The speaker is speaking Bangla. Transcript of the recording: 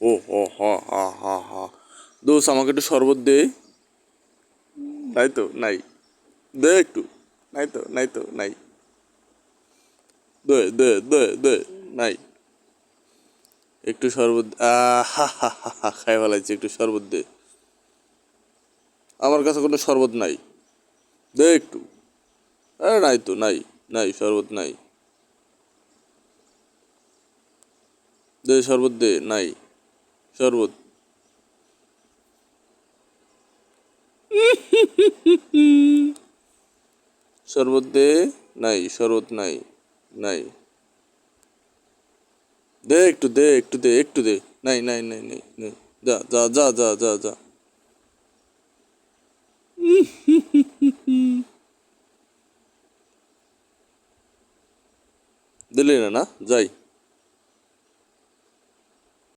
ও হ হ হা হা হা। দোস্ত আমাকে একটু শরবত দে। নাই তো নাই। দে একটু। নাই তো নাই তো নাই। দে দে দে দে। নাই। একটু শরবত হা হা হা হা খাই ফেলাইছি, একটু শরবত দে। আমার কাছে কোনো শরবত নাই। দে একটু। আরে নাই তো নাই। নাই শরবত নাই। দে শরবত দে। নাই শরবত। শরবত দে। নাই শরবত নাই। নাই। দে একটু দে একটু দে একটু দে। নাই নাই নাই নাই নাই। যা যা যা যা যা যা। দিলি না না যাই।